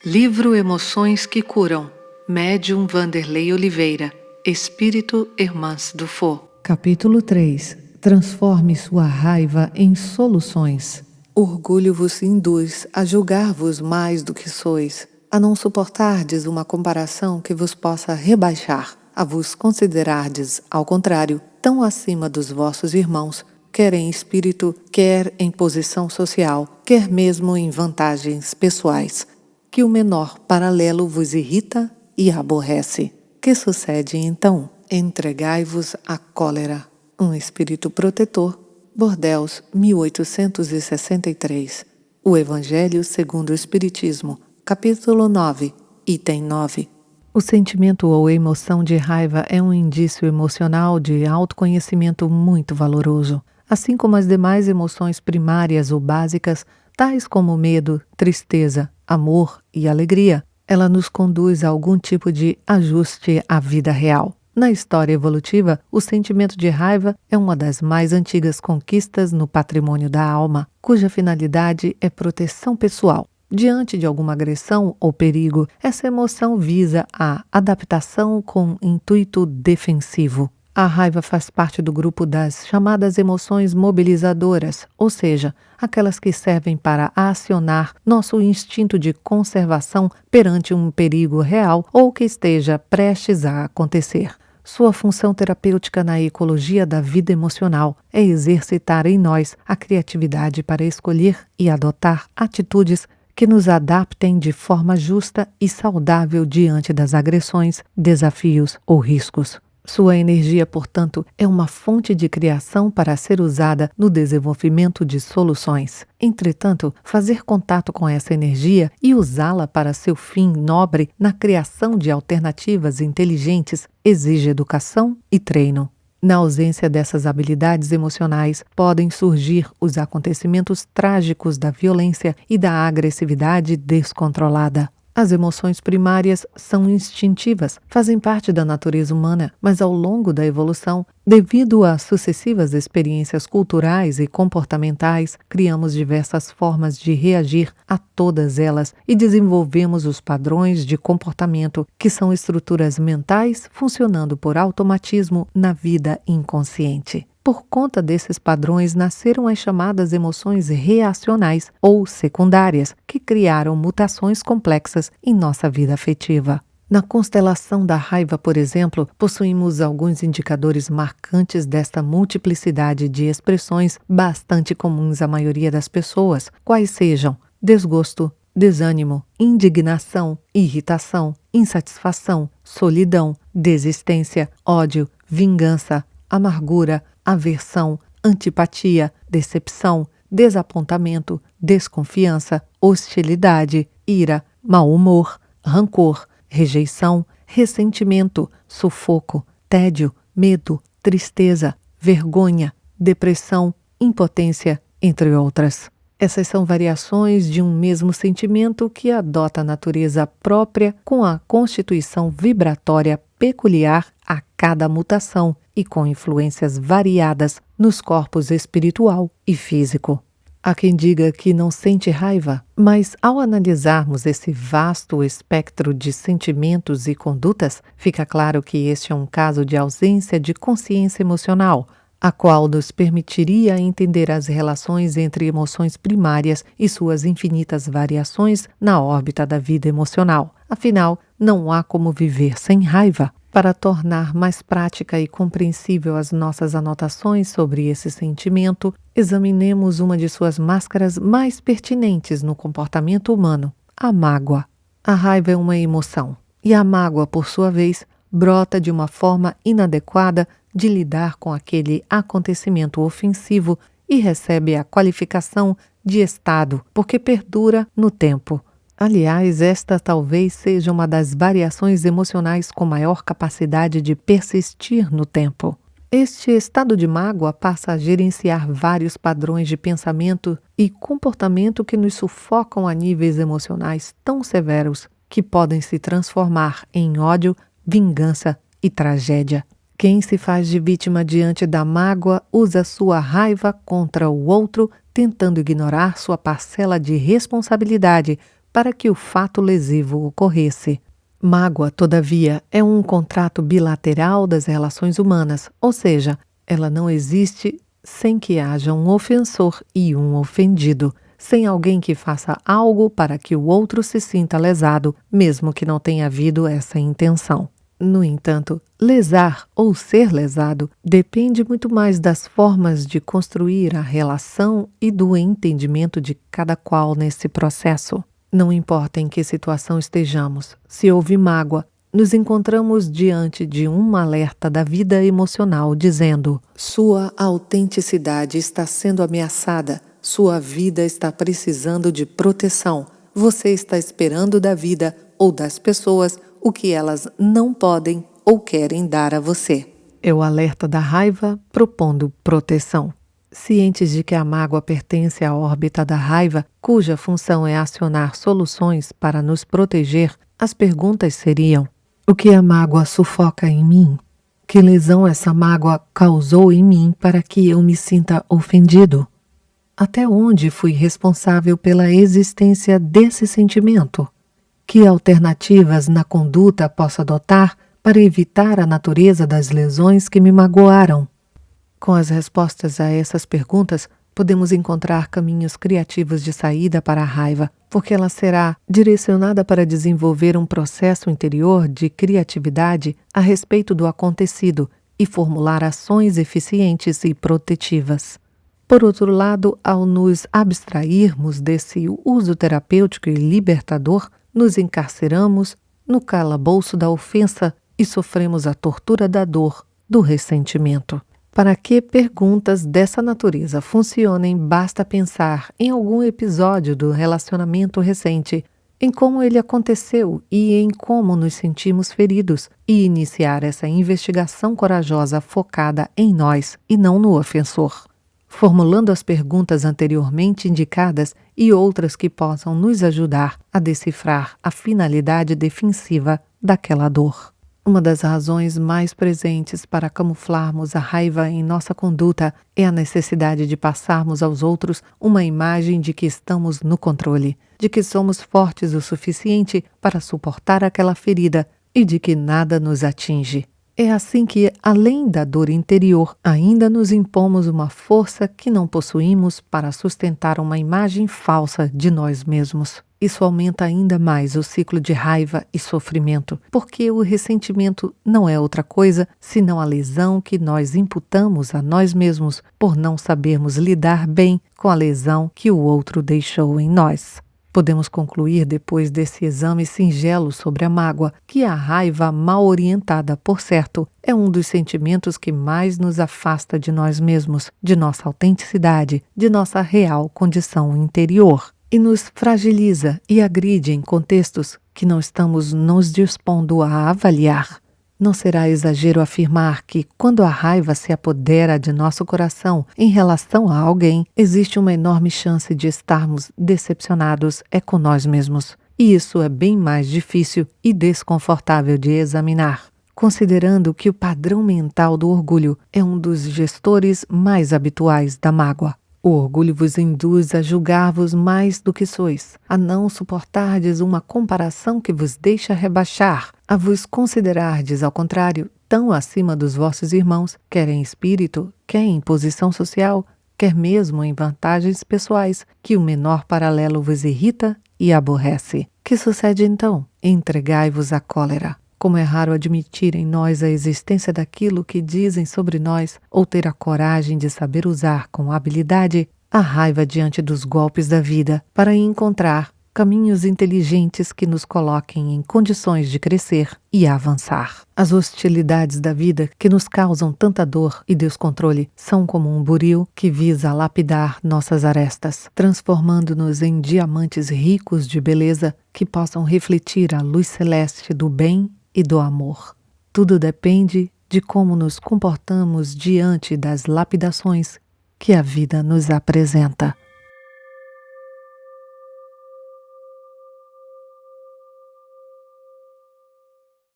Livro Emoções que Curam, Médium Vanderlei Oliveira, Espírito Hermãs Dufour. Capítulo 3. Transforme sua raiva em soluções. Orgulho vos induz a julgar-vos mais do que sois, a não suportardes uma comparação que vos possa rebaixar, a vos considerardes, ao contrário, tão acima dos vossos irmãos, quer em espírito, quer em posição social, quer mesmo em vantagens pessoais, que o menor paralelo vos irrita e aborrece. Que sucede então? Entregai-vos à cólera. Um espírito protetor. Bordeaux, 1863. O Evangelho segundo o Espiritismo, capítulo 9, item 9. O sentimento ou emoção de raiva é um indício emocional de autoconhecimento muito valoroso. Assim como as demais emoções primárias ou básicas, tais como medo, tristeza, amor e alegria, ela nos conduz a algum tipo de ajuste à vida real. Na história evolutiva, o sentimento de raiva é uma das mais antigas conquistas no patrimônio da alma, cuja finalidade é proteção pessoal. Diante de alguma agressão ou perigo, essa emoção visa a adaptação com intuito defensivo. A raiva faz parte do grupo das chamadas emoções mobilizadoras, ou seja, aquelas que servem para acionar nosso instinto de conservação perante um perigo real ou que esteja prestes a acontecer. Sua função terapêutica na ecologia da vida emocional é exercitar em nós a criatividade para escolher e adotar atitudes que nos adaptem de forma justa e saudável diante das agressões, desafios ou riscos. Sua energia, portanto, é uma fonte de criação para ser usada no desenvolvimento de soluções. Entretanto, fazer contato com essa energia e usá-la para seu fim nobre na criação de alternativas inteligentes exige educação e treino. Na ausência dessas habilidades emocionais, podem surgir os acontecimentos trágicos da violência e da agressividade descontrolada. As emoções primárias são instintivas, fazem parte da natureza humana, mas ao longo da evolução, devido a sucessivas experiências culturais e comportamentais, criamos diversas formas de reagir a todas elas e desenvolvemos os padrões de comportamento, que são estruturas mentais funcionando por automatismo na vida inconsciente. Por conta desses padrões nasceram as chamadas emoções reacionais ou secundárias, que criaram mutações complexas em nossa vida afetiva. Na constelação da raiva, por exemplo, possuímos alguns indicadores marcantes desta multiplicidade de expressões bastante comuns à maioria das pessoas, quais sejam desgosto, desânimo, indignação, irritação, insatisfação, solidão, desistência, ódio, vingança, amargura, aversão, antipatia, decepção, desapontamento, desconfiança, hostilidade, ira, mau humor, rancor, rejeição, ressentimento, sufoco, tédio, medo, tristeza, vergonha, depressão, impotência, entre outras. Essas são variações de um mesmo sentimento que adota a natureza própria com a constituição vibratória peculiar a cada mutação e com influências variadas nos corpos espiritual e físico. Há quem diga que não sente raiva, mas ao analisarmos esse vasto espectro de sentimentos e condutas, fica claro que este é um caso de ausência de consciência emocional, a qual nos permitiria entender as relações entre emoções primárias e suas infinitas variações na órbita da vida emocional. Afinal, não há como viver sem raiva. Para tornar mais prática e compreensível as nossas anotações sobre esse sentimento, examinemos uma de suas máscaras mais pertinentes no comportamento humano, a mágoa. A raiva é uma emoção, e a mágoa, por sua vez, brota de uma forma inadequada de lidar com aquele acontecimento ofensivo e recebe a qualificação de estado, porque perdura no tempo. Aliás, esta talvez seja uma das variações emocionais com maior capacidade de persistir no tempo. Este estado de mágoa passa a gerenciar vários padrões de pensamento e comportamento que nos sufocam a níveis emocionais tão severos que podem se transformar em ódio, vingança e tragédia. Quem se faz de vítima diante da mágoa usa sua raiva contra o outro, tentando ignorar sua parcela de responsabilidade para que o fato lesivo ocorresse. Mágoa, todavia, é um contrato bilateral das relações humanas, ou seja, ela não existe sem que haja um ofensor e um ofendido, sem alguém que faça algo para que o outro se sinta lesado, mesmo que não tenha havido essa intenção. No entanto, lesar ou ser lesado depende muito mais das formas de construir a relação e do entendimento de cada qual nesse processo. Não importa em que situação estejamos, se houve mágoa, nos encontramos diante de um alerta da vida emocional dizendo: sua autenticidade está sendo ameaçada, sua vida está precisando de proteção. Você está esperando da vida ou das pessoas o que elas não podem ou querem dar a você. É o alerta da raiva propondo proteção. Cientes de que a mágoa pertence à órbita da raiva, cuja função é acionar soluções para nos proteger, as perguntas seriam: o que a mágoa sufoca em mim? Que lesão essa mágoa causou em mim para que eu me sinta ofendido? Até onde fui responsável pela existência desse sentimento? Que alternativas na conduta posso adotar para evitar a natureza das lesões que me magoaram? Com as respostas a essas perguntas, podemos encontrar caminhos criativos de saída para a raiva, porque ela será direcionada para desenvolver um processo interior de criatividade a respeito do acontecido e formular ações eficientes e protetivas. Por outro lado, ao nos abstrairmos desse uso terapêutico e libertador, nos encarceramos no calabouço da ofensa e sofremos a tortura da dor, do ressentimento. Para que perguntas dessa natureza funcionem, basta pensar em algum episódio do relacionamento recente, em como ele aconteceu e em como nos sentimos feridos, e iniciar essa investigação corajosa focada em nós e não no ofensor. Formulando as perguntas anteriormente indicadas e outras que possam nos ajudar a decifrar a finalidade defensiva daquela dor. Uma das razões mais presentes para camuflarmos a raiva em nossa conduta é a necessidade de passarmos aos outros uma imagem de que estamos no controle, de que somos fortes o suficiente para suportar aquela ferida e de que nada nos atinge. É assim que, além da dor interior, ainda nos impomos uma força que não possuímos para sustentar uma imagem falsa de nós mesmos. Isso aumenta ainda mais o ciclo de raiva e sofrimento, porque o ressentimento não é outra coisa senão a lesão que nós imputamos a nós mesmos por não sabermos lidar bem com a lesão que o outro deixou em nós. Podemos concluir, depois desse exame singelo sobre a mágoa, que a raiva mal orientada, por certo, é um dos sentimentos que mais nos afasta de nós mesmos, de nossa autenticidade, de nossa real condição interior, e nos fragiliza e agride em contextos que não estamos nos dispondo a avaliar. Não será exagero afirmar que, quando a raiva se apodera de nosso coração em relação a alguém, existe uma enorme chance de estarmos decepcionados com nós mesmos. E isso é bem mais difícil e desconfortável de examinar, considerando que o padrão mental do orgulho é um dos gestores mais habituais da mágoa. O orgulho vos induz a julgar-vos mais do que sois, a não suportardes uma comparação que vos deixa rebaixar, a vos considerardes, ao contrário, tão acima dos vossos irmãos, quer em espírito, quer em posição social, quer mesmo em vantagens pessoais, que o menor paralelo vos irrita e aborrece. Que sucede então? Entregai-vos à cólera. Como é raro admitir em nós a existência daquilo que dizem sobre nós ou ter a coragem de saber usar com habilidade a raiva diante dos golpes da vida para encontrar caminhos inteligentes que nos coloquem em condições de crescer e avançar. As hostilidades da vida que nos causam tanta dor e descontrole são como um buril que visa lapidar nossas arestas, transformando-nos em diamantes ricos de beleza que possam refletir a luz celeste do bem e do amor. Tudo depende de como nos comportamos diante das lapidações que a vida nos apresenta.